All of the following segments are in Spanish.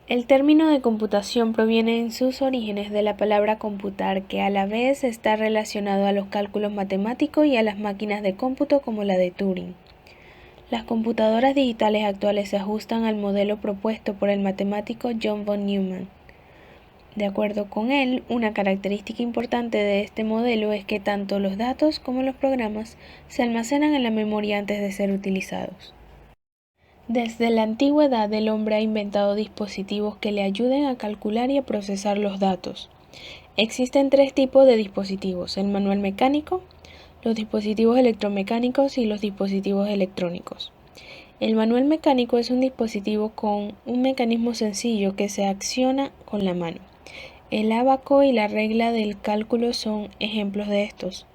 El término de computación proviene en sus orígenes de la palabra computar, que a la vez está relacionado a los cálculos matemáticos y a las máquinas de cómputo como la de Turing. Las computadoras digitales actuales se ajustan al modelo propuesto por el matemático John von Neumann. De acuerdo con él, una característica importante de este modelo es que tanto los datos como los programas se almacenan en la memoria antes de ser utilizados. Desde la antigüedad el hombre ha inventado dispositivos que le ayuden a calcular y a procesar los datos. Existen tres tipos de dispositivos: el manual mecánico, los dispositivos electromecánicos y los dispositivos electrónicos. El manual mecánico es un dispositivo con un mecanismo sencillo que se acciona con la mano. El ábaco y la regla del cálculo son ejemplos de estos.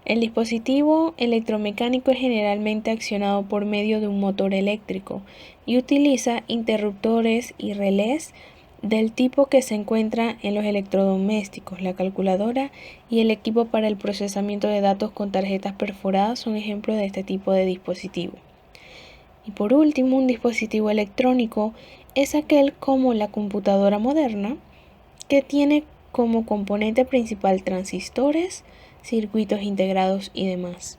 El dispositivo electromecánico es generalmente accionado por medio de un motor eléctrico y utiliza interruptores y relés del tipo que se encuentra en los electrodomésticos. La calculadora y el equipo para el procesamiento de datos con tarjetas perforadas son ejemplos de este tipo de dispositivo. Y por último, un dispositivo electrónico es aquel como la computadora moderna que tiene como componente principal transistores, circuitos integrados y demás.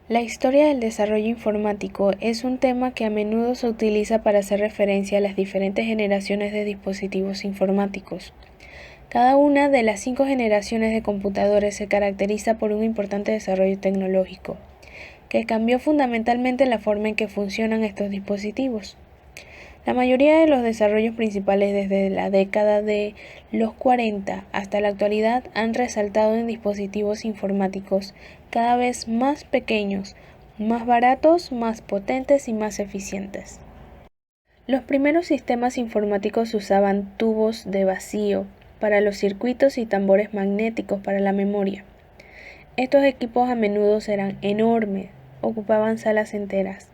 La historia del desarrollo informático es un tema que a menudo se utiliza para hacer referencia a las diferentes generaciones de dispositivos informáticos. Cada una de las 5 generaciones de computadores se caracteriza por un importante desarrollo tecnológico, que cambió fundamentalmente la forma en que funcionan estos dispositivos. La mayoría de los desarrollos principales desde la década de los 40 hasta la actualidad han resaltado en dispositivos informáticos cada vez más pequeños, más baratos, más potentes y más eficientes. Los primeros sistemas informáticos usaban tubos de vacío para los circuitos y tambores magnéticos para la memoria. Estos equipos a menudo eran enormes, ocupaban salas enteras.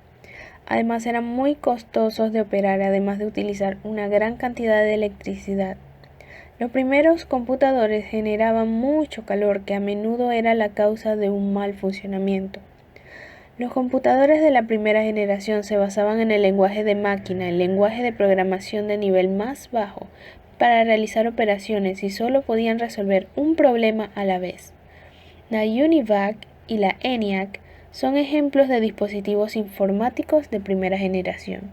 Además eran muy costosos de operar, además de utilizar una gran cantidad de electricidad. Los primeros computadores generaban mucho calor, que a menudo era la causa de un mal funcionamiento. Los computadores de la primera generación se basaban en el lenguaje de máquina, el lenguaje de programación de nivel más bajo, para realizar operaciones y solo podían resolver un problema a la vez. La UNIVAC y la ENIAC son ejemplos de dispositivos informáticos de primera generación.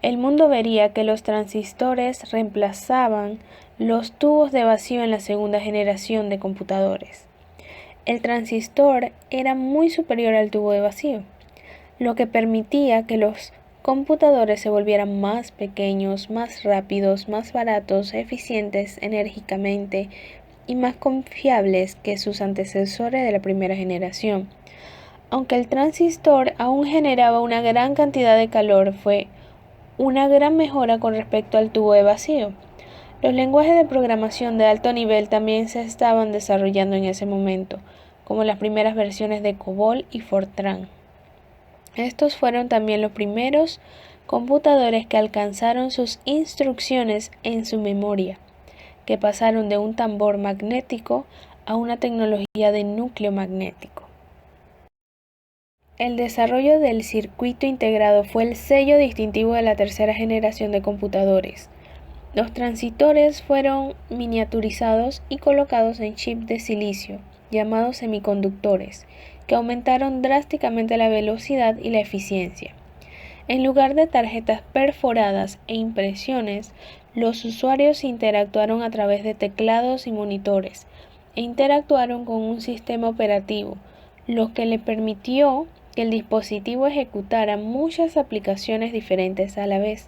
El mundo vería que los transistores reemplazaban los tubos de vacío en la segunda generación de computadores. El transistor era muy superior al tubo de vacío, lo que permitía que los computadores se volvieran más pequeños, más rápidos, más baratos, eficientes enérgicamente y más confiables que sus antecesores de la primera generación. Aunque el transistor aún generaba una gran cantidad de calor, fue una gran mejora con respecto al tubo de vacío. Los lenguajes de programación de alto nivel también se estaban desarrollando en ese momento, como las primeras versiones de COBOL y Fortran. Estos fueron también los primeros computadores que alcanzaron sus instrucciones en su memoria, que pasaron de un tambor magnético a una tecnología de núcleo magnético. El desarrollo del circuito integrado fue el sello distintivo de la tercera generación de computadores. Los transistores fueron miniaturizados y colocados en chips de silicio, llamados semiconductores, que aumentaron drásticamente la velocidad y la eficiencia. En lugar de tarjetas perforadas e impresiones, los usuarios interactuaron a través de teclados y monitores, e interactuaron con un sistema operativo, lo que le permitió que el dispositivo ejecutara muchas aplicaciones diferentes a la vez,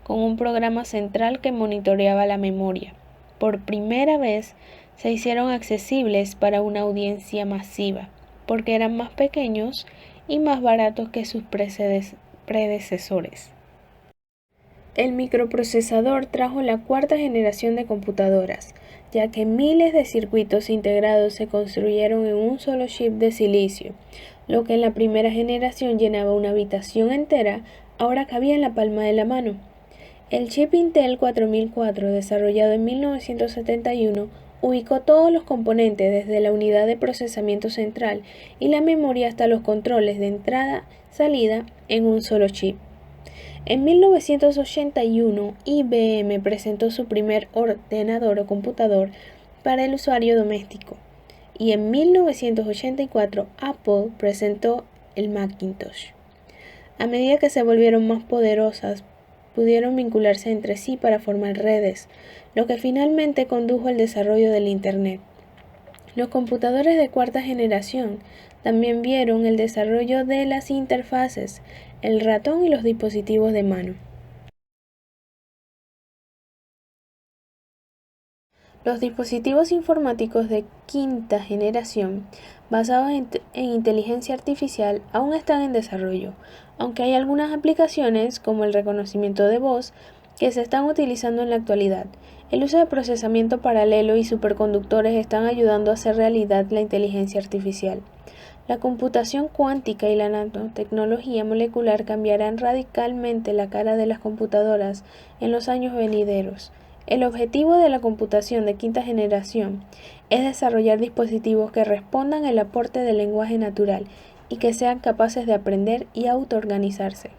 con un programa central que monitoreaba la memoria. Por primera vez se hicieron accesibles para una audiencia masiva, porque eran más pequeños y más baratos que sus predecesores. El microprocesador trajo la cuarta generación de computadoras, ya que miles de circuitos integrados se construyeron en un solo chip de silicio. Lo que en la primera generación llenaba una habitación entera, ahora cabía en la palma de la mano. El chip Intel 4004, desarrollado en 1971, ubicó todos los componentes desde la unidad de procesamiento central y la memoria hasta los controles de entrada-salida en un solo chip. En 1981, IBM presentó su primer ordenador o computador para el usuario doméstico, y en 1984 Apple presentó el Macintosh. A medida que se volvieron más poderosas, pudieron vincularse entre sí para formar redes, lo que finalmente condujo al desarrollo del Internet. Los computadores de cuarta generación también vieron el desarrollo de las interfaces, el ratón y los dispositivos de mano. Los dispositivos informáticos de quinta generación, basados en inteligencia artificial, aún están en desarrollo, aunque hay algunas aplicaciones, como el reconocimiento de voz, que se están utilizando en la actualidad. El uso de procesamiento paralelo y superconductores están ayudando a hacer realidad la inteligencia artificial. La computación cuántica y la nanotecnología molecular cambiarán radicalmente la cara de las computadoras en los años venideros. El objetivo de la computación de quinta generación es desarrollar dispositivos que respondan al aporte del lenguaje natural y que sean capaces de aprender y autoorganizarse.